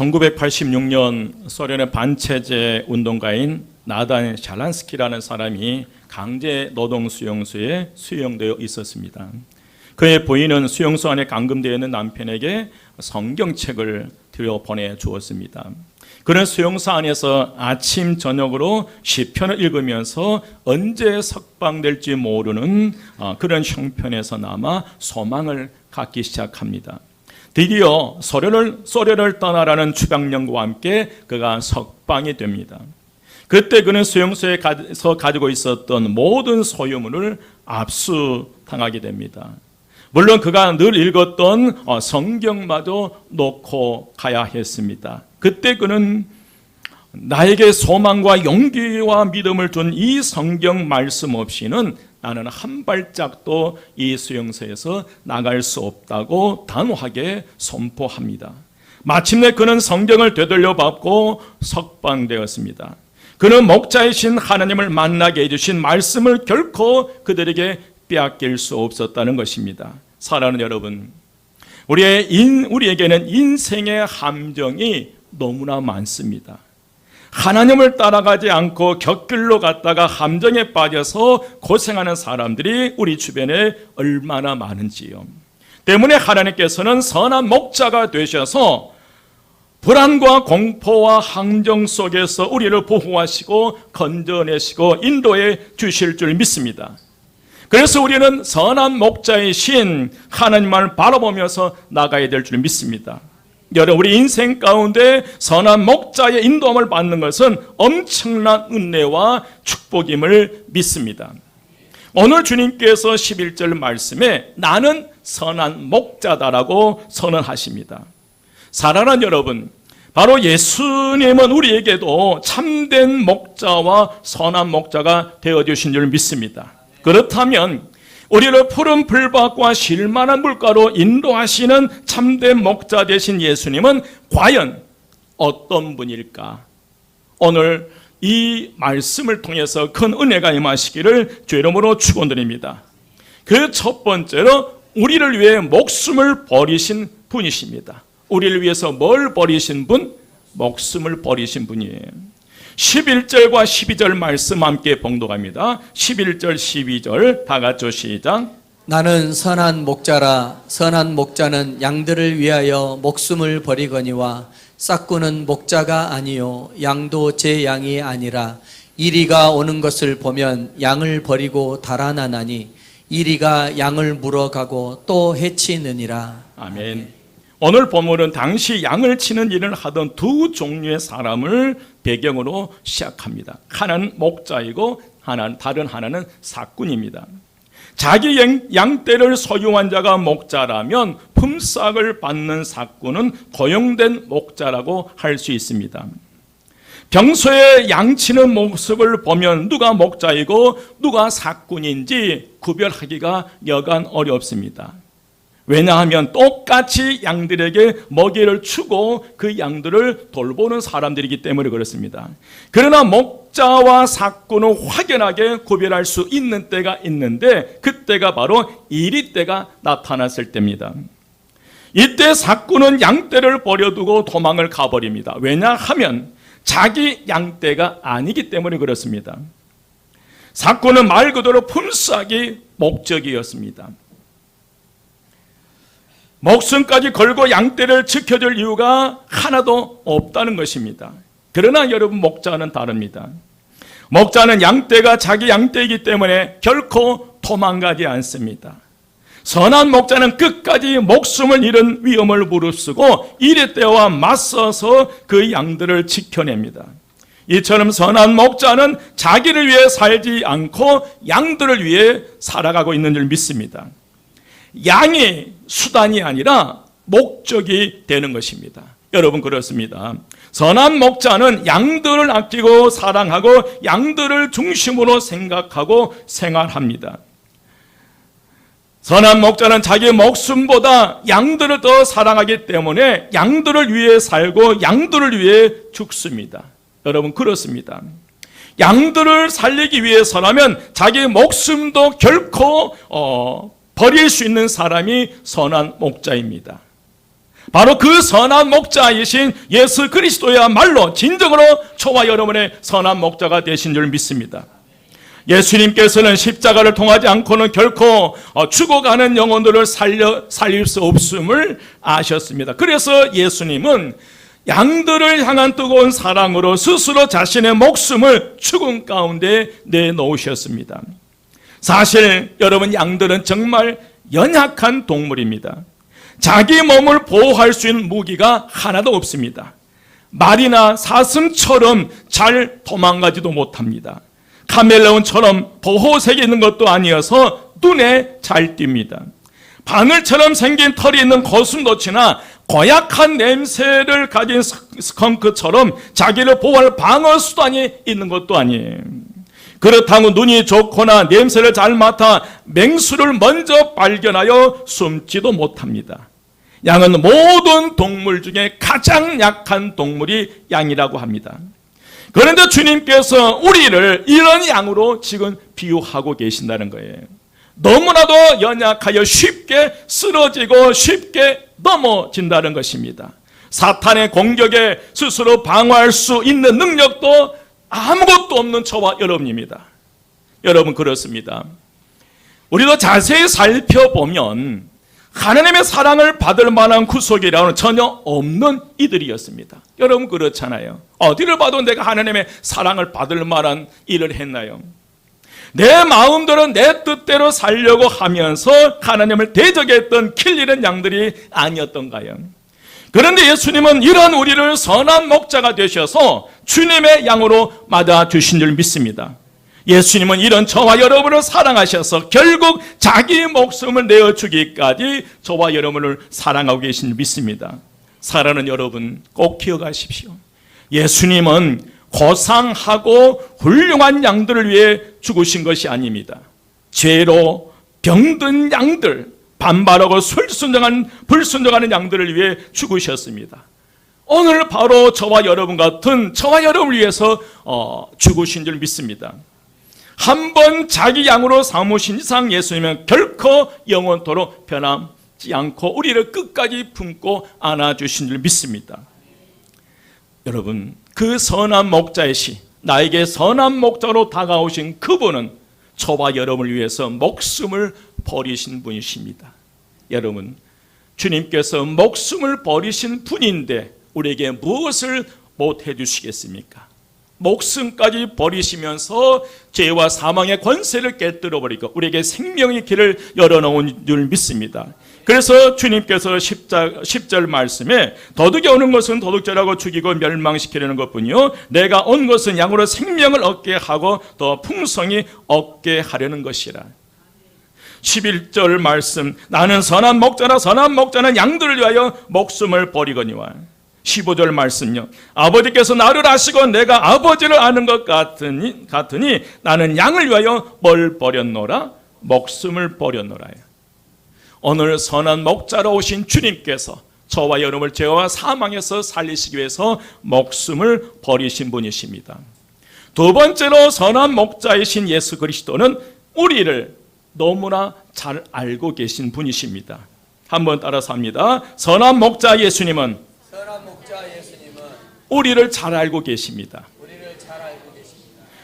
1986년 소련의 반체제 운동가인 나단 샬란스키라는 사람이 강제 노동 수용소에 수용되어 있었습니다. 그의 부인은 수용소 안에 감금되어 있는 남편에게 성경책을 들여보내 주었습니다. 그는 수용소 안에서 아침 저녁으로 시편을 읽으면서 언제 석방될지 모르는 그런 형편에서 남아 소망을 갖기 시작합니다. 드디어 소련을 떠나라는 추방령과 함께 그가 석방이 됩니다. 그때 그는 수용소에서 가지고 있었던 모든 소유물을 압수당하게 됩니다. 물론 그가 늘 읽었던 성경마저 놓고 가야 했습니다. 그때 그는 나에게 소망과 용기와 믿음을 준 이 성경 말씀 없이는 나는 한 발짝도 이 수용소에서 나갈 수 없다고 단호하게 선포합니다. 마침내 그는 성경을 되돌려 받고 석방되었습니다. 그는 목자이신 하나님을 만나게 해주신 말씀을 결코 그들에게 빼앗길 수 없었다는 것입니다. 사랑하는 여러분, 우리에게는 인생의 함정이 너무나 많습니다. 하나님을 따라가지 않고 곁길로 갔다가 함정에 빠져서 고생하는 사람들이 우리 주변에 얼마나 많은지요. 때문에 하나님께서는 선한 목자가 되셔서 불안과 공포와 함정 속에서 우리를 보호하시고 건져내시고 인도해 주실 줄 믿습니다. 그래서 우리는 선한 목자이신 하나님을 바라보면서 나가야 될 줄 믿습니다. 여러분, 우리 인생 가운데 선한 목자의 인도함을 받는 것은 엄청난 은혜와 축복임을 믿습니다. 오늘 주님께서 11절 말씀에 나는 선한 목자다라고 선언하십니다. 사랑하는 여러분, 바로 예수님은 우리에게도 참된 목자와 선한 목자가 되어주신 줄 믿습니다. 그렇다면 우리를 푸른 풀밭과 쉴만한 물가로 인도하시는 참된 목자 되신 예수님은 과연 어떤 분일까? 오늘 이 말씀을 통해서 큰 은혜가 임하시기를 주 이름으로 축원드립니다. 그 첫 번째로 우리를 위해 목숨을 버리신 분이십니다. 우리를 위해서 뭘 버리신 분? 목숨을 버리신 분이에요. 11절과 12절 말씀 함께 봉독합니다. 11절 12절 다 같이 시작. 나는 선한 목자라. 선한 목자는 양들을 위하여 목숨을 버리거니와 싹구는 목자가 아니요 양도 제 양이 아니라 이리가 오는 것을 보면 양을 버리고 달아나나니 이리가 양을 물어가고 또 해치느니라. 아멘. 오늘 본문은 당시 양을 치는 일을 하던 두 종류의 사람을 배경으로 시작합니다. 하나는 목자이고 다른 하나는 삭군입니다. 자기 양떼를 소유한 자가 목자라면 품삯을 받는 삭군은 고용된 목자라고 할 수 있습니다. 평소에 양치는 모습을 보면 누가 목자이고 누가 삭군인지 구별하기가 여간 어렵습니다. 왜냐하면 똑같이 양들에게 먹이를 주고 그 양들을 돌보는 사람들이기 때문에 그렇습니다. 그러나 목자와 삭군은 확연하게 구별할 수 있는 때가 있는데 그때가 바로 이리 때가 나타났을 때입니다. 이때 삭군은 양떼를 버려두고 도망을 가버립니다. 왜냐하면 자기 양떼가 아니기 때문에 그렇습니다. 삭군은 말 그대로 품삯이 목적이었습니다. 목숨까지 걸고 양떼를 지켜줄 이유가 하나도 없다는 것입니다. 그러나 여러분, 목자는 다릅니다. 목자는 양떼가 자기 양떼이기 때문에 결코 도망가지 않습니다. 선한 목자는 끝까지 목숨을 잃은 위험을 무릅쓰고 이리떼와 맞서서 그 양들을 지켜냅니다. 이처럼 선한 목자는 자기를 위해 살지 않고 양들을 위해 살아가고 있는 줄 믿습니다. 양이 수단이 아니라 목적이 되는 것입니다. 여러분, 그렇습니다. 선한 목자는 양들을 아끼고 사랑하고 양들을 중심으로 생각하고 생활합니다. 선한 목자는 자기 목숨보다 양들을 더 사랑하기 때문에 양들을 위해 살고 양들을 위해 죽습니다. 여러분, 그렇습니다. 양들을 살리기 위해서라면 자기 목숨도 결코 버릴 수 있는 사람이 선한 목자입니다. 바로 그 선한 목자이신 예수 그리스도야말로 진정으로 저와 여러분의 선한 목자가 되신 줄 믿습니다. 예수님께서는 십자가를 통하지 않고는 결코 죽어가는 영혼들을 살릴 수 없음을 아셨습니다. 그래서 예수님은 양들을 향한 뜨거운 사랑으로 스스로 자신의 목숨을 죽음 가운데 내놓으셨습니다. 사실 여러분, 양들은 정말 연약한 동물입니다. 자기 몸을 보호할 수 있는 무기가 하나도 없습니다. 말이나 사슴처럼 잘 도망가지도 못합니다. 카멜레온처럼 보호색이 있는 것도 아니어서 눈에 잘 띕니다. 바늘처럼 생긴 털이 있는 고슴도치나 고약한 냄새를 가진 스컹크처럼 자기를 보호할 방어 수단이 있는 것도 아니에요. 그렇다고 눈이 좋거나 냄새를 잘 맡아 맹수를 먼저 발견하여 숨지도 못합니다. 양은 모든 동물 중에 가장 약한 동물이 양이라고 합니다. 그런데 주님께서 우리를 이런 양으로 지금 비유하고 계신다는 거예요. 너무나도 연약하여 쉽게 쓰러지고 쉽게 넘어진다는 것입니다. 사탄의 공격에 스스로 방어할 수 있는 능력도 아무것도 없는 저와 여러분입니다. 여러분, 그렇습니다. 우리도 자세히 살펴보면 하나님의 사랑을 받을 만한 구속이라고는 전혀 없는 이들이었습니다. 여러분, 그렇잖아요. 어디를 봐도 내가 하나님의 사랑을 받을 만한 일을 했나요? 내 마음대로 내 뜻대로 살려고 하면서 하나님을 대적했던 킬 잃은 양들이 아니었던가요? 그런데 예수님은 이런 우리를 선한 목자가 되셔서 주님의 양으로 맞아주신 줄 믿습니다. 예수님은 이런 저와 여러분을 사랑하셔서 결국 자기 목숨을 내어주기까지 저와 여러분을 사랑하고 계신 줄 믿습니다. 사랑하는 여러분, 꼭 기억하십시오. 예수님은 고상하고 훌륭한 양들을 위해 죽으신 것이 아닙니다. 죄로 병든 양들, 반발하고 불순종하는 양들을 위해 죽으셨습니다. 오늘 바로 저와 여러분 같은 저와 여러분을 위해서 죽으신 줄 믿습니다. 한번 자기 양으로 삼으신 이상 예수님은 결코 영원토록 변함지 않고 우리를 끝까지 품고 안아주신 줄 믿습니다. 여러분, 그 선한 목자이시 나에게 선한 목자로 다가오신 그분은 저와 여러분을 위해서 목숨을 버리신 분이십니다. 여러분, 주님께서 목숨을 버리신 분인데 우리에게 무엇을 못 해주시겠습니까? 목숨까지 버리시면서 죄와 사망의 권세를 깨뜨려버리고 우리에게 생명의 길을 열어놓은 줄 믿습니다. 그래서 주님께서 10절 말씀에 도둑이 오는 것은 도둑질하고 죽이고 멸망시키려는 것뿐이요 내가 온 것은 양으로 생명을 얻게 하고 더 풍성히 얻게 하려는 것이라. 11절 말씀, 나는 선한 목자라 선한 목자는 양들을 위하여 목숨을 버리거니와. 15절 말씀요, 아버지께서 나를 아시고 내가 아버지를 아는 것 같으니 나는 양을 위하여 뭘 버렸노라? 목숨을 버렸노라요. 오늘 선한 목자로 오신 주님께서 저와 여러분을 죄와 사망에서 살리시기 위해서 목숨을 버리신 분이십니다. 두 번째로 선한 목자이신 예수 그리스도는 우리를 너무나 잘 알고 계신 분이십니다. 한번 따라서 합니다. 선한 목자 예수님은 우리를 잘 알고 계십니다.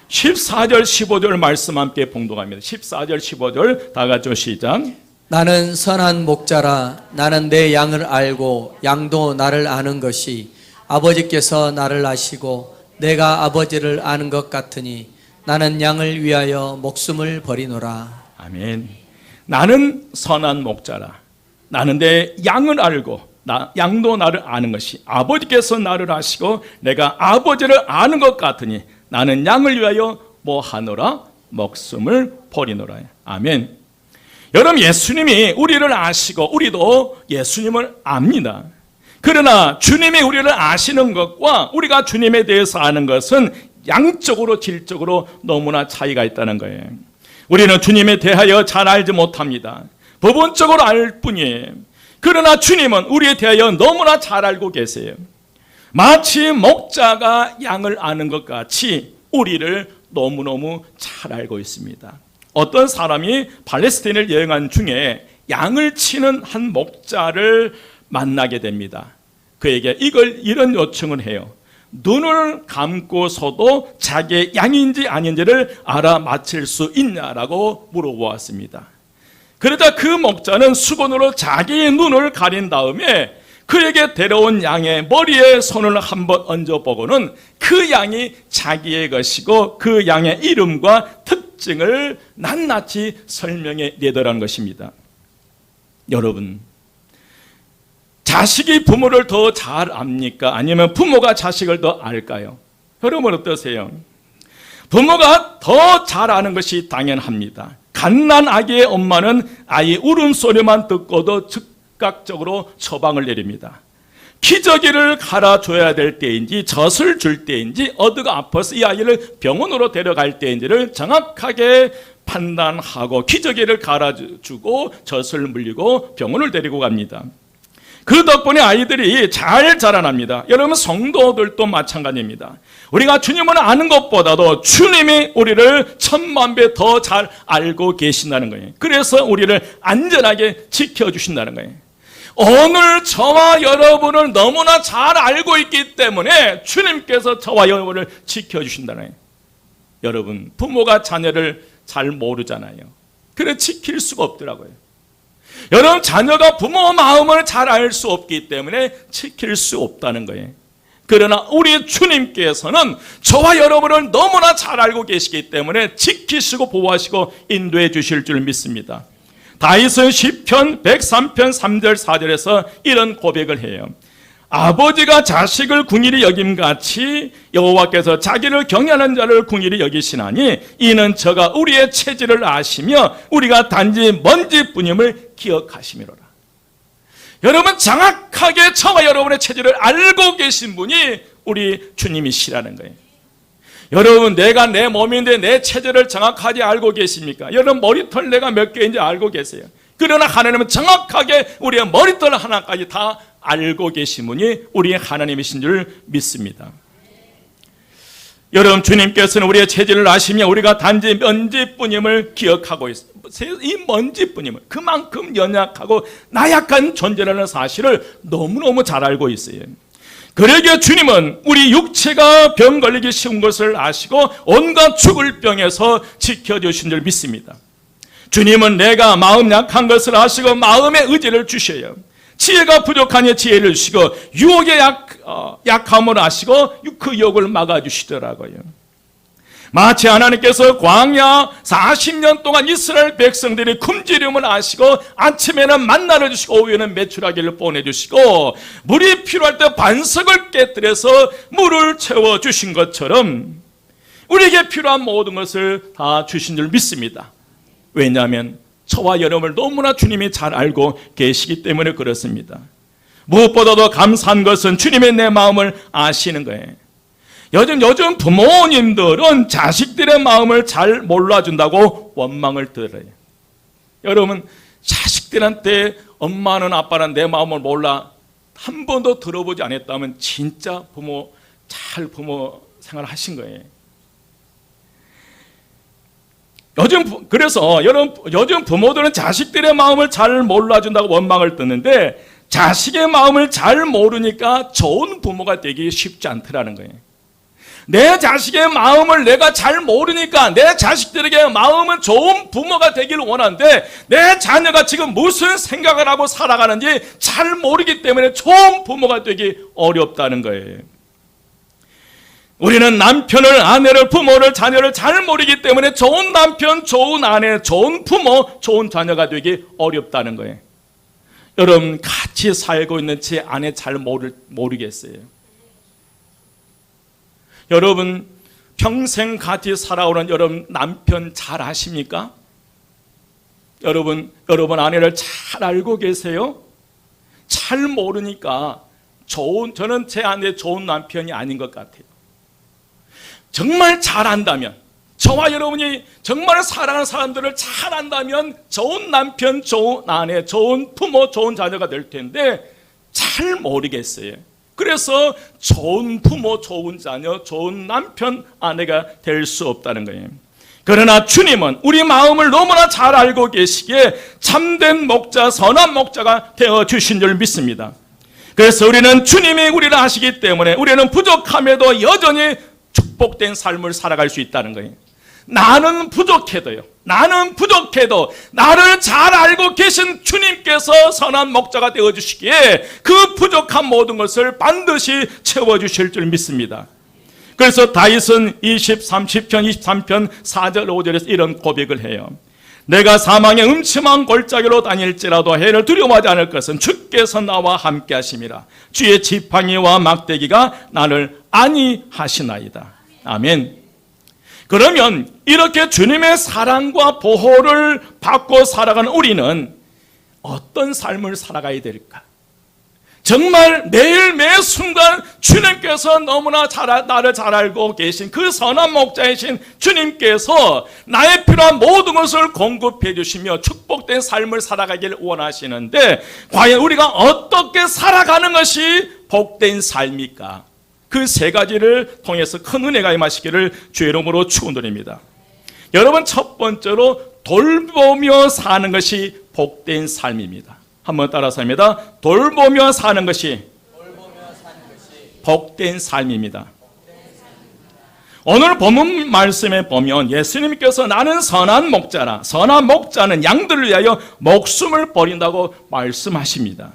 14절 15절 말씀 함께 봉독합니다. 14절 15절 다 같이 시작. 나는 선한 목자라 나는 내 양을 알고 양도 나를 아는 것이 아버지께서 나를 아시고 내가 아버지를 아는 것 같으니 나는 양을 위하여 목숨을 버리노라. 아멘. 나는 선한 목자라 나는 내 양을 알고 양도 나를 아는 것이 아버지께서 나를 아시고 내가 아버지를 아는 것 같으니 나는 양을 위하여 뭐 하노라? 목숨을 버리노라. 아멘. 여러분, 예수님이 우리를 아시고 우리도 예수님을 압니다. 그러나 주님이 우리를 아시는 것과 우리가 주님에 대해서 아는 것은 양적으로 질적으로 너무나 차이가 있다는 거예요. 우리는 주님에 대하여 잘 알지 못합니다. 부분적으로 알 뿐이에요. 그러나 주님은 우리에 대하여 너무나 잘 알고 계세요. 마치 목자가 양을 아는 것 같이 우리를 너무너무 잘 알고 있습니다. 어떤 사람이 팔레스타인을 여행한 중에 양을 치는 한 목자를 만나게 됩니다. 그에게 이런 요청을 해요. 눈을 감고서도 자기의 양인지 아닌지를 알아맞힐 수 있냐라고 물어보았습니다. 그러자 그 목자는 수건으로 자기의 눈을 가린 다음에 그에게 데려온 양의 머리에 손을 한번 얹어보고는 그 양이 자기의 것이고 그 양의 이름과 특징을 낱낱이 설명해 내더라는 것입니다. 여러분, 자식이 부모를 더 잘 압니까? 아니면 부모가 자식을 더 알까요? 여러분 어떠세요? 부모가 더 잘 아는 것이 당연합니다. 갓난 아기의 엄마는 아이 울음소리만 듣고도 즉각적으로 처방을 내립니다. 기저귀를 갈아줘야 될 때인지 젖을 줄 때인지 어디가 아파서 이 아이를 병원으로 데려갈 때인지를 정확하게 판단하고 기저귀를 갈아주고 젖을 물리고 병원을 데리고 갑니다. 그 덕분에 아이들이 잘 자라납니다. 여러분 성도들도 마찬가지입니다. 우리가 주님을 아는 것보다도 주님이 우리를 천만 배 더 잘 알고 계신다는 거예요. 그래서 우리를 안전하게 지켜주신다는 거예요. 오늘 저와 여러분을 너무나 잘 알고 있기 때문에 주님께서 저와 여러분을 지켜주신다는 거예요. 여러분, 부모가 자녀를 잘 모르잖아요. 그래 지킬 수가 없더라고요. 여러분, 자녀가 부모 마음을 잘 알 수 없기 때문에 지킬 수 없다는 거예요. 그러나 우리 주님께서는 저와 여러분을 너무나 잘 알고 계시기 때문에 지키시고 보호하시고 인도해 주실 줄 믿습니다. 다윗은 시편 103편 3절 4절에서 이런 고백을 해요. 아버지가 자식을 궁일이 여김같이 여호와께서 자기를 경외하는 자를 궁일이 여기시나니 이는 저가 우리의 체질을 아시며 우리가 단지 먼지뿐임을 기억하시미로라. 여러분, 정확하게 저와 여러분의 체질을 알고 계신 분이 우리 주님이시라는 거예요. 여러분, 내가 내 몸인데 내 체질을 정확하게 알고 계십니까? 여러분, 머리털 내가 몇 개인지 알고 계세요? 그러나 하나님은 정확하게 우리의 머리털 하나까지 다 알고 계신 분이 우리 하나님이신 줄 믿습니다. 여러분, 주님께서는 우리의 체질을 아시며 우리가 단지 먼지뿐임을 기억하고 있습니다. 이 먼지뿐임을, 그만큼 연약하고 나약한 존재라는 사실을 너무너무 잘 알고 있어요. 그러기에 주님은 우리 육체가 병 걸리기 쉬운 것을 아시고 온갖 죽을 병에서 지켜주신 줄 믿습니다. 주님은 내가 마음 약한 것을 아시고 마음의 의지를 주셔요. 지혜가 부족하니 지혜를 주시고 유혹의 약함을 아시고 그 유혹을 막아주시더라고요. 마치 하나님께서 광야 40년 동안 이스라엘 백성들이 굶주림을 아시고 아침에는 만나를 주시고 오후에는 메추라기를 보내주시고 물이 필요할 때 반석을 깨뜨려서 물을 채워주신 것처럼 우리에게 필요한 모든 것을 다 주신 줄 믿습니다. 왜냐하면 저와 여러분을 너무나 주님이 잘 알고 계시기 때문에 그렇습니다. 무엇보다도 감사한 것은 주님의 내 마음을 아시는 거예요. 요즘 부모님들은 자식들의 마음을 잘 몰라준다고 원망을 들어요. 여러분, 자식들한테 엄마는 아빠는 내 마음을 몰라 한 번도 들어보지 않았다면 진짜 부모 생활을 하신 거예요. 그래서 요즘 부모들은 자식들의 마음을 잘 몰라준다고 원망을 듣는데 자식의 마음을 잘 모르니까 좋은 부모가 되기 쉽지 않더라는 거예요. 내 자식의 마음을 내가 잘 모르니까 내 자식들에게 마음은 좋은 부모가 되기를 원하는데 내 자녀가 지금 무슨 생각을 하고 살아가는지 잘 모르기 때문에 좋은 부모가 되기 어렵다는 거예요. 우리는 남편을, 아내를, 부모를, 자녀를 잘 모르기 때문에 좋은 남편, 좋은 아내, 좋은 부모, 좋은 자녀가 되기 어렵다는 거예요. 여러분, 같이 살고 있는 제 아내 잘 모르겠어요. 여러분, 평생 같이 살아오는 여러분 남편 잘 아십니까? 여러분 아내를 잘 알고 계세요? 잘 모르니까 저는 제 아내 좋은 남편이 아닌 것 같아요. 정말 잘 안다면, 저와 여러분이 정말 사랑하는 사람들을 잘 안다면 좋은 남편, 좋은 아내, 좋은 부모, 좋은 자녀가 될 텐데 잘 모르겠어요. 그래서 좋은 부모, 좋은 자녀, 좋은 남편, 아내가 될 수 없다는 거예요. 그러나 주님은 우리 마음을 너무나 잘 알고 계시기에 참된 목자, 선한 목자가 되어주신 줄 믿습니다. 그래서 우리는 주님이 우리를 아시기 때문에 우리는 부족함에도 여전히 축복된 삶을 살아갈 수 있다는 거예요. 나는 부족해도요. 나는 부족해도 나를 잘 알고 계신 주님께서 선한 목자가 되어주시기에 그 부족한 모든 것을 반드시 채워주실 줄 믿습니다. 그래서 다윗은 30편 23편 4절 5절에서 이런 고백을 해요. 내가 사망의 음침한 골짜기로 다닐지라도 해를 두려워하지 않을 것은 주께서 나와 함께 하심이라. 주의 지팡이와 막대기가 나를 안위하시나이다. 아멘. 그러면 이렇게 주님의 사랑과 보호를 받고 살아가는 우리는 어떤 삶을 살아가야 될까? 정말 매일 매 순간 주님께서 너무나 나를 잘 알고 계신 그 선한 목자이신 주님께서 나의 필요한 모든 것을 공급해 주시며 축복된 삶을 살아가길 원하시는데 과연 우리가 어떻게 살아가는 것이 복된 삶일까? 그 세 가지를 통해서 큰 은혜가 임하시기를 주의 이름으로 축원드립니다. 여러분, 첫 번째로 돌보며 사는 것이 복된 삶입니다. 한번 따라서 합니다. 돌보며 사는 것이 복된 삶입니다. 오늘 본문 말씀에 보면 예수님께서 나는 선한 목자라, 선한 목자는 양들을 위하여 목숨을 버린다고 말씀하십니다.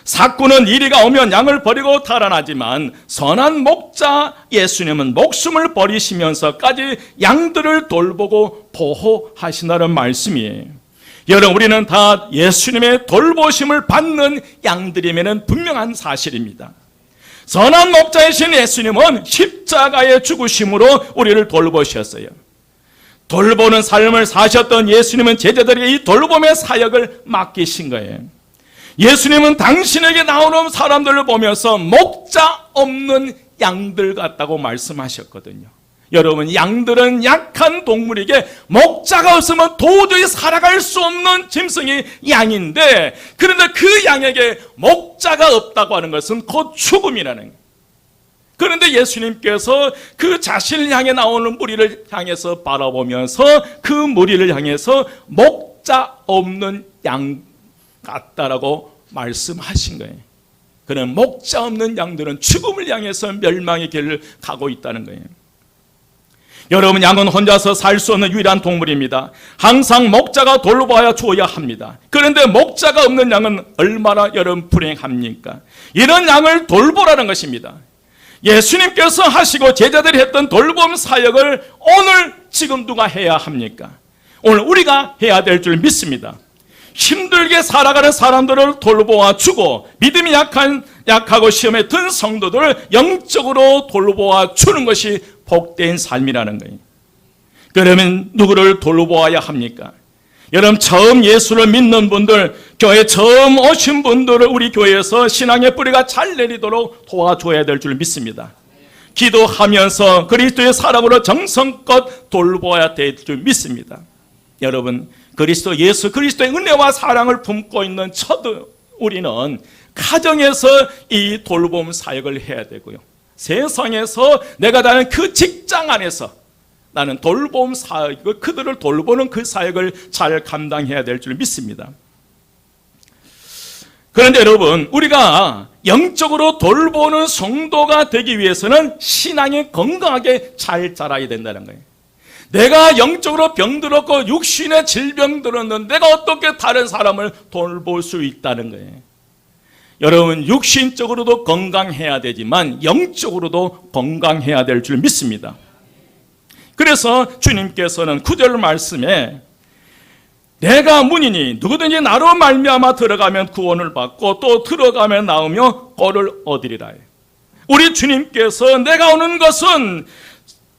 사꾼은 이리가 오면 양을 버리고 달아나지만 선한 목자 예수님은 목숨을 버리시면서까지 양들을 돌보고 보호하신다는 말씀이에요. 여러분, 우리는 다 예수님의 돌보심을 받는 양들임에는 분명한 사실입니다. 선한 목자이신 예수님은 십자가의 죽으심으로 우리를 돌보셨어요. 돌보는 삶을 사셨던 예수님은 제자들에게 이 돌봄의 사역을 맡기신 거예요. 예수님은 당신에게 나오는 사람들을 보면서 목자 없는 양들 같다고 말씀하셨거든요. 여러분, 양들은 약한 동물에게 목자가 없으면 도저히 살아갈 수 없는 짐승이 양인데, 그런데 그 양에게 목자가 없다고 하는 것은 곧 죽음이라는 거예요. 그런데 예수님께서 그 자신을 향해 나오는 무리를 향해서 바라보면서 그 무리를 향해서 목자 없는 양 같다라고 말씀하신 거예요. 그는 목자 없는 양들은 죽음을 향해서 멸망의 길을 가고 있다는 거예요. 여러분, 양은 혼자서 살 수 없는 유일한 동물입니다. 항상 목자가 돌보아야 줘야 합니다. 그런데 목자가 없는 양은 얼마나 여러분 불행합니까? 이런 양을 돌보라는 것입니다. 예수님께서 하시고 제자들이 했던 돌봄 사역을 오늘 지금 누가 해야 합니까? 오늘 우리가 해야 될 줄 믿습니다. 힘들게 살아가는 사람들을 돌보아 주고 믿음이 약하고 시험에 든 성도들을 영적으로 돌보아 주는 것이 복된 삶이라는 거예요. 그러면 누구를 돌보아야 합니까? 여러분, 처음 예수를 믿는 분들, 교회 처음 오신 분들을 우리 교회에서 신앙의 뿌리가 잘 내리도록 도와줘야 될 줄 믿습니다. 기도하면서 그리스도의 사람으로 정성껏 돌보아야 될 줄 믿습니다. 여러분, 예수 그리스도의 은혜와 사랑을 품고 있는 우리는 가정에서 이 돌봄 사역을 해야 되고요. 세상에서 내가 다니는 그 직장 안에서 나는 돌봄 사역을, 그들을 돌보는 그 사역을 잘 감당해야 될 줄 믿습니다. 그런데 여러분, 우리가 영적으로 돌보는 성도가 되기 위해서는 신앙이 건강하게 잘 자라야 된다는 거예요. 내가 영적으로 병들었고 육신의 질병 들었는데 내가 어떻게 다른 사람을 돌볼 수 있다는 거예요. 여러분, 육신적으로도 건강해야 되지만 영적으로도 건강해야 될 줄 믿습니다. 그래서 주님께서는 9절 말씀에 내가 문이니 누구든지 나로 말미암아 들어가면 구원을 받고 또 들어가면 나오며 꼴을 얻으리라. 우리 주님께서 내가 오는 것은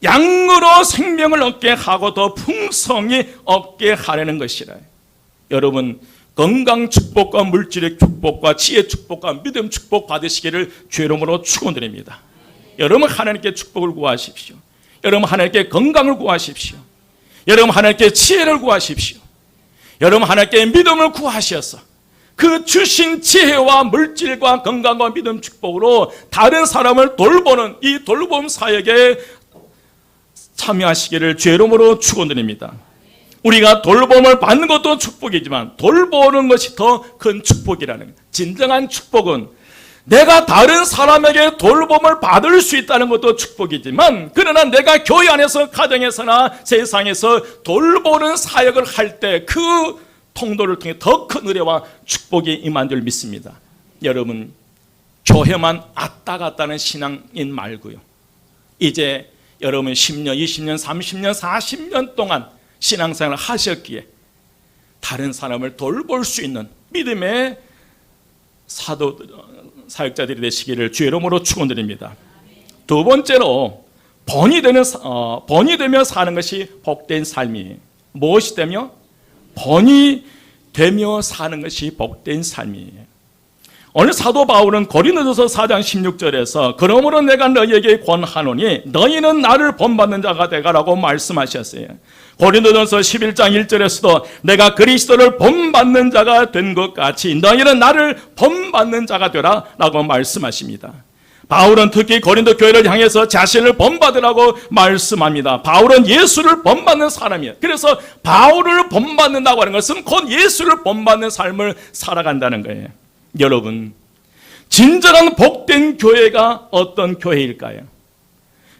양으로 생명을 얻게 하고 더 풍성히 얻게 하려는 것이라. 여러분, 건강 축복과 물질의 축복과 지혜 축복과 믿음 축복 받으시기를 주의 이름으로 축원드립니다. 여러분, 하나님께 축복을 구하십시오. 여러분, 하나님께 건강을 구하십시오. 여러분, 하나님께 지혜를 구하십시오. 여러분, 하나님께 믿음을 구하셔서 그 주신 지혜와 물질과 건강과 믿음 축복으로 다른 사람을 돌보는 이 돌봄 사역에 참여하시기를 주의 이름으로 축원드립니다. 우리가 돌봄을 받는 것도 축복이지만 돌보는 것이 더 큰 축복이라는 거예요. 진정한 축복은 내가 다른 사람에게 돌봄을 받을 수 있다는 것도 축복이지만, 그러나 내가 교회 안에서, 가정에서나 세상에서 돌보는 사역을 할 때 그 통로를 통해 더 큰 은혜와 축복이 임한 줄 믿습니다. 여러분, 교회만 왔다 갔다는 신앙인 말고요, 이제 여러분 10년, 20년, 30년, 40년 동안 신앙생활을 하셨기에 다른 사람을 돌볼 수 있는 믿음의 사역자들이 되시기를 주의 이름으로 축원드립니다. 두 번째로 본이 되며 사는 것이 복된 삶이에요. 무엇이 되며? 본이 되며 사는 것이 복된 삶이에요. 오늘 사도 바울은 고린도전서 4장 16절에서 그러므로 내가 너희에게 권하노니 너희는 나를 본받는 자가 되가라고 말씀하셨어요. 고린도전서 11장 1절에서도 내가 그리스도를 본받는 자가 된 것 같이 너희는 나를 본받는 자가 되라 라고 말씀하십니다. 바울은 특히 고린도 교회를 향해서 자신을 본받으라고 말씀합니다. 바울은 예수를 본받는 사람이에요. 그래서 바울을 본받는다고 하는 것은 곧 예수를 본받는 삶을 살아간다는 거예요. 여러분, 진정한 복된 교회가 어떤 교회일까요?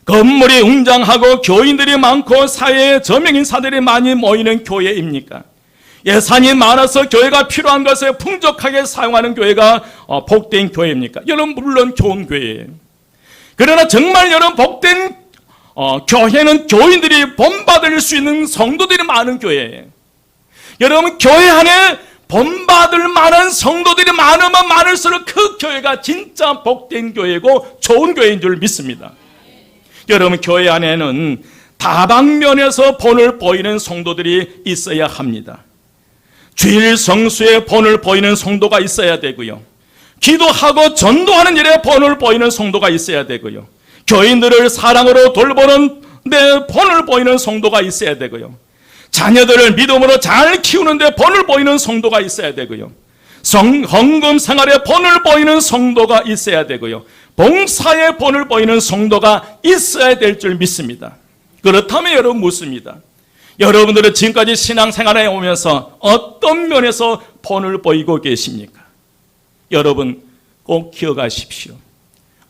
건물이 웅장하고 교인들이 많고 사회에 저명인사들이 많이 모이는 교회입니까? 예산이 많아서 교회가 필요한 것에 풍족하게 사용하는 교회가 복된 교회입니까? 여러분, 물론 좋은 교회예요. 그러나 정말 여러분, 복된 교회는 교인들이 본받을 수 있는 성도들이 많은 교회예요. 여러분, 교회 안에 본받을 만한 성도들이 많으면 많을수록 그 교회가 진짜 복된 교회고 좋은 교회인 줄 믿습니다. 여러분, 교회 안에는 다방면에서 본을 보이는 성도들이 있어야 합니다. 주일 성수에 본을 보이는 성도가 있어야 되고요, 기도하고 전도하는 일에 본을 보이는 성도가 있어야 되고요, 교인들을 사랑으로 돌보는 데 본을 보이는 성도가 있어야 되고요, 자녀들을 믿음으로 잘 키우는데 본을 보이는 성도가 있어야 되고요, 헌금 생활에 본을 보이는 성도가 있어야 되고요, 봉사에 본을 보이는 성도가 있어야 될 줄 믿습니다. 그렇다면 여러분 묻습니다. 여러분들은 지금까지 신앙생활에 오면서 어떤 면에서 본을 보이고 계십니까? 여러분 꼭 기억하십시오.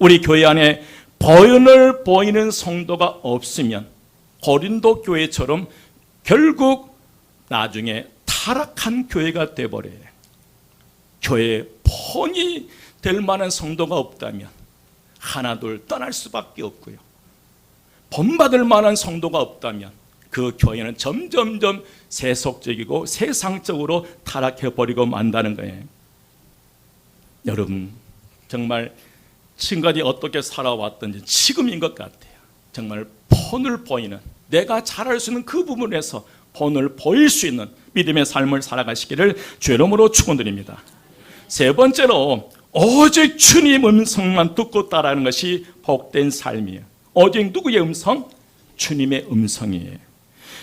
우리 교회 안에 본을 보이는 성도가 없으면 고린도 교회처럼 결국 나중에 타락한 교회가 되어버려요. 교회에 본이 될 만한 성도가 없다면 하나둘 떠날 수밖에 없고요, 본받을 만한 성도가 없다면 그 교회는 점점점 세속적이고 세상적으로 타락해버리고 만다는 거예요. 여러분, 정말 지금까지 어떻게 살아왔던지 지금인 것 같아요. 정말 본을 보이는, 내가 잘할 수 있는 그 부분에서 본을 보일 수 있는 믿음의 삶을 살아가시기를 주의 이름으로 축원드립니다. 세 번째로 오직 주님 음성만 듣고 따라하는 것이 복된 삶이에요. 오직 누구의 음성? 주님의 음성이에요.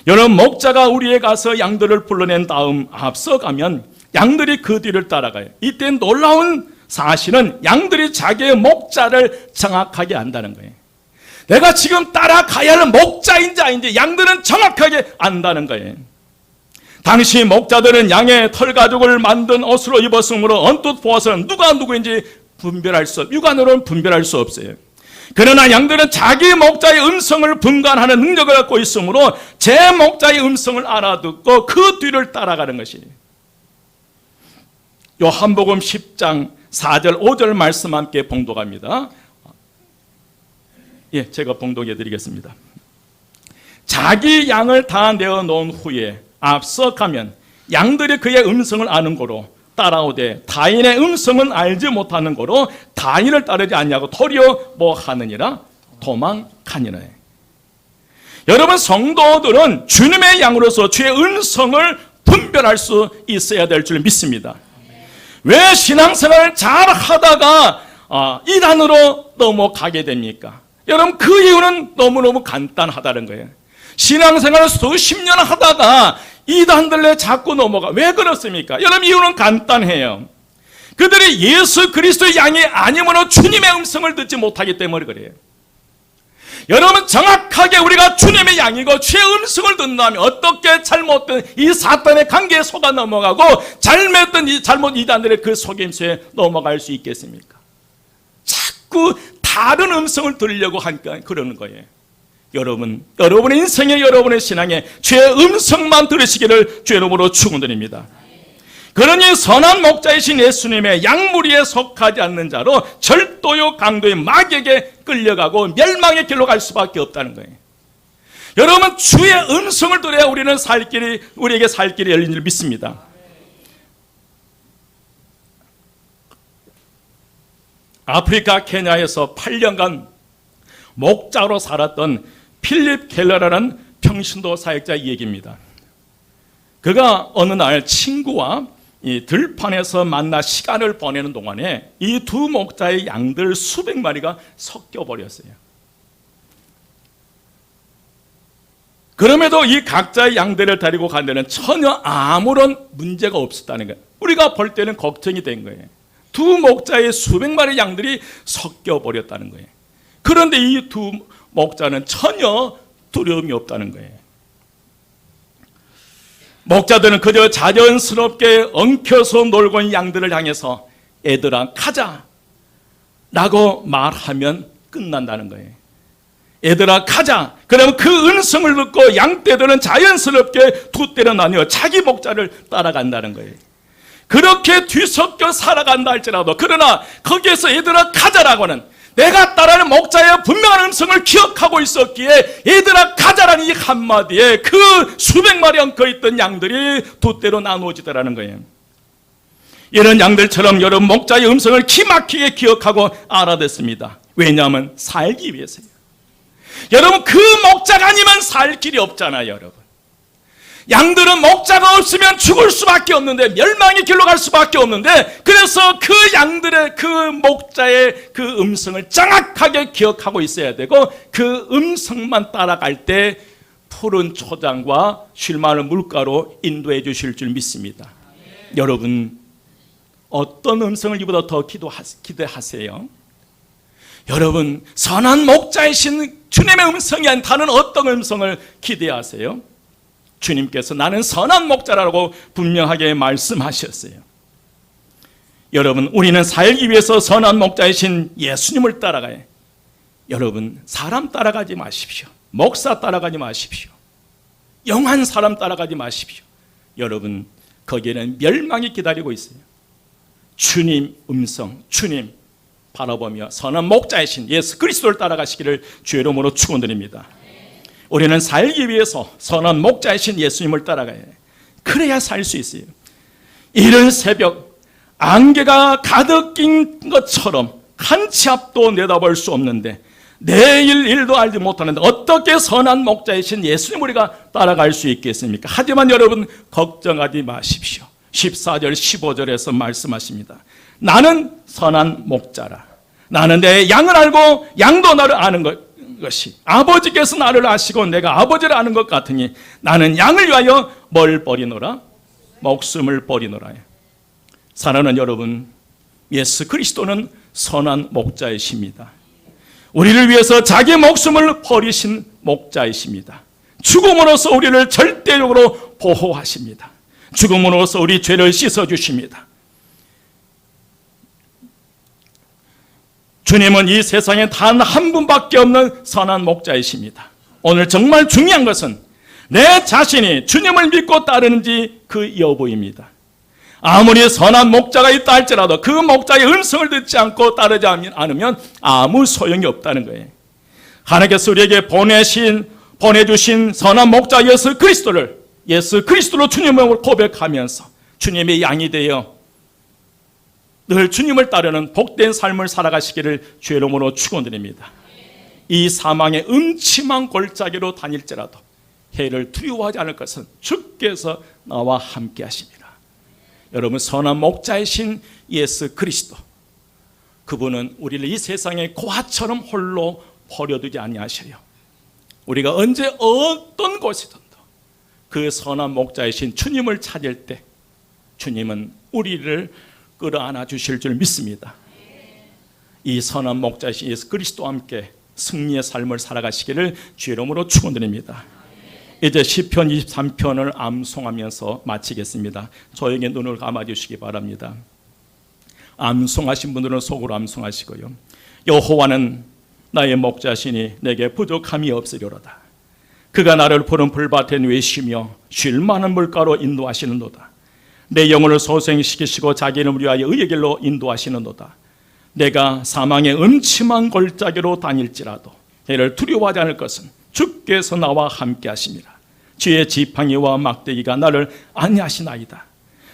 여러분, 목자가 우리에 가서 양들을 불러낸 다음 앞서가면 양들이 그 뒤를 따라가요. 이때 놀라운 사실은 양들이 자기의 목자를 정확하게 안다는 거예요. 내가 지금 따라가야 할 목자인지 아닌지 양들은 정확하게 안다는 거예요. 당시 목자들은 양의 털 가죽을 만든 옷으로 입었으므로 언뜻 보아서는 누가 누구인지 육안으로는 분별할 수 없어요. 그러나 양들은 자기 목자의 음성을 분간하는 능력을 갖고 있으므로 제 목자의 음성을 알아듣고 그 뒤를 따라가는 것이에요. 요한복음 10장 4절 5절 말씀 함께 봉독합니다. 예, 제가 봉독해 드리겠습니다. 자기 양을 다 내어놓은 후에 앞서 가면 양들이 그의 음성을 아는 고로 따라오되 타인의 음성은 알지 못하는 고로 타인을 따르지 아니하고 도리어 뭐 하느니라 도망가니라. 여러분, 성도들은 주님의 양으로서 주의 음성을 분별할 수 있어야 될 줄 믿습니다. 왜 신앙생활을 잘 하다가 이단으로 넘어가게 됩니까? 여러분, 그 이유는 너무너무 간단하다는 거예요. 신앙생활을 수십 년 하다가 이단들에 자꾸 넘어가. 왜 그렇습니까? 여러분, 이유는 간단해요. 그들이 예수 그리스도의 양이 아니므로 주님의 음성을 듣지 못하기 때문에 그래요. 여러분, 정확하게 우리가 주님의 양이고 주의 음성을 듣는다면 어떻게 잘못된 이 사탄의 관계에 속아 넘어가고 잘못된 이 잘못 이단들의 그 속임수에 넘어갈 수 있겠습니까? 자꾸 다른 음성을 들으려고 하니까 그러는 거예요. 여러분, 여러분의 인생에, 여러분의 신앙에 주의 음성만 들으시기를 주의 이름으로 축원드립니다. 그러니 선한 목자이신 예수님의 양무리에 속하지 않는 자로 절도요 강도의 마귀에게 끌려가고 멸망의 길로 갈 수밖에 없다는 거예요. 여러분, 주의 음성을 들어야 우리는 우리에게 살 길이 열린 줄 믿습니다. 아프리카 케냐에서 8년간 목자로 살았던 필립 켈러라는 평신도 사역자의 얘기입니다. 그가 어느 날 친구와 이 들판에서 만나 시간을 보내는 동안에 이 두 목자의 양들 수백 마리가 섞여 버렸어요. 그럼에도 이 각자의 양들을 데리고 간 데는 전혀 아무런 문제가 없었다는 거예요. 우리가 볼 때는 걱정이 된 거예요. 두 목자의 수백 마리 양들이 섞여 버렸다는 거예요. 그런데 이 두 목자는 전혀 두려움이 없다는 거예요. 목자들은 그저 자연스럽게 엉켜서 놀고 있는 양들을 향해서 얘들아 가자 라고 말하면 끝난다는 거예요. 얘들아 가자. 그러면 그 음성을 듣고 양떼들은 자연스럽게 두 떼로 나뉘어 자기 목자를 따라간다는 거예요. 그렇게 뒤섞여 살아간다 할지라도, 그러나 거기에서 얘들아 가자라고는 내가 따르는 목자의 분명한 음성을 기억하고 있었기에 얘들아 가자라는 이 한마디에 그 수백 마리 엉켜있던 양들이 두 떼로 나누어지더라는 거예요. 이런 양들처럼 여러분, 목자의 음성을 기막히게 기억하고 알아듣습니다. 왜냐하면 살기 위해서요. 여러분, 그 목자가 아니면 살 길이 없잖아요. 여러분, 양들은 목자가 없으면 죽을 수밖에 없는데, 멸망의 길로 갈 수밖에 없는데, 그래서 그 양들의 그 목자의 그 음성을 정확하게 기억하고 있어야 되고, 그 음성만 따라갈 때 푸른 초장과 쉴 만한 물가로 인도해 주실 줄 믿습니다. 여러분, 어떤 음성을 이보다 더 기대하세요? 여러분, 선한 목자이신 주님의 음성이 아닌 다른 어떤 음성을 기대하세요? 주님께서 나는 선한 목자라고 분명하게 말씀하셨어요. 여러분, 우리는 살기 위해서 선한 목자이신 예수님을 따라가요. 여러분, 사람 따라가지 마십시오. 목사 따라가지 마십시오. 영한 사람 따라가지 마십시오. 여러분, 거기에는 멸망이 기다리고 있어요. 주님 음성, 주님 바라보며 선한 목자이신 예수 그리스도를 따라가시기를 주의 이름으로 축원드립니다. 우리는 살기 위해서 선한 목자이신 예수님을 따라가야 해요. 그래야 살 수 있어요. 이른 새벽 안개가 가득 낀 것처럼 한 치 앞도 내다볼 수 없는데, 내일 일도 알지 못하는데 어떻게 선한 목자이신 예수님 우리가 따라갈 수 있겠습니까? 하지만 여러분, 걱정하지 마십시오. 14절 15절에서 말씀하십니다. 나는 선한 목자라. 나는 내 양을 알고 양도 나를 아는 것이, 아버지께서 나를 아시고 내가 아버지를 아는 것 같으니 나는 양을 위하여 뭘 버리노라? 목숨을 버리노라. 사랑하는 여러분, 예수 그리스도는 선한 목자이십니다. 우리를 위해서 자기 목숨을 버리신 목자이십니다. 죽음으로써 우리를 절대적으로 보호하십니다. 죽음으로써 우리 죄를 씻어주십니다. 주님은 이 세상에 단 한 분밖에 없는 선한 목자이십니다. 오늘 정말 중요한 것은 내 자신이 주님을 믿고 따르는지 그 여부입니다. 아무리 선한 목자가 있다 할지라도 그 목자의 음성을 듣지 않고 따르지 않으면 아무 소용이 없다는 거예요. 하나님께서 우리에게 보내주신 선한 목자 예수 그리스도로 주님을 고백하면서 주님의 양이 되어 늘 주님을 따르는 복된 삶을 살아가시기를 주의 이름으로 축원드립니다. 이 사망의 음침한 골짜기로 다닐지라도 해를 두려워하지 않을 것은 주께서 나와 함께 하십니다. 여러분, 선한 목자이신 예수 그리스도, 그분은 우리를 이 세상의 고아처럼 홀로 버려두지 아니하셔요. 우리가 언제 어떤 곳이든 그 선한 목자이신 주님을 찾을 때 주님은 우리를 끌어안아 주실 줄 믿습니다. 이 선한 목자이신 예수 그리스도와 함께 승리의 삶을 살아가시기를 주의 이름으로 축원드립니다. 이제 시편 23편을 암송하면서 마치겠습니다. 저에게 눈을 감아주시기 바랍니다. 암송하신 분들은 속으로 암송하시고요. 여호와는 나의 목자시니 내게 부족함이 없으리로다. 그가 나를 푸른 풀밭에 누이시며 쉴 만한 물가로 인도하시는도다. 내 영혼을 소생시키시고 자기 이름을 위하여 의의 길로 인도하시는도다. 내가 사망의 음침한 골짜기로 다닐지라도 이를 두려워하지 않을 것은 주께서 나와 함께 하심이라. 주의 지팡이와 막대기가 나를 안위하시나이다.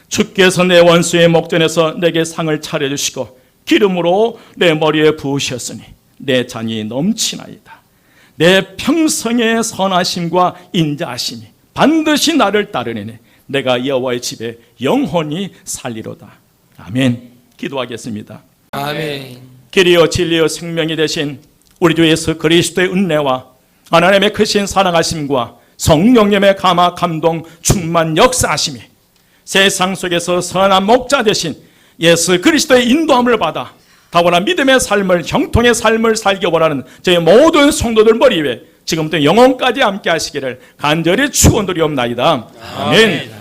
주께서 내 원수의 목전에서 내게 상을 차려주시고 기름으로 내 머리에 부으셨으니 내 잔이 넘치나이다. 내 평생의 선하심과 인자하심이 반드시 나를 따르니 내가 여호와의 집에 영원히 살리로다. 아멘. 기도하겠습니다. 아멘. 길이요 진리요 생명이 되신 우리 주 예수 그리스도의 은혜와 하나님의 크신 사랑하심과 성령님의 감화 감동 충만 역사하심이 세상 속에서 선한 목자 되신 예수 그리스도의 인도함을 받아 다원한 믿음의 삶을, 형통의 삶을 살기 원하는 저희 모든 성도들 머리 위에 지금부터 영원까지 함께 하시기를 간절히 축원드리옵나이다. 아멘.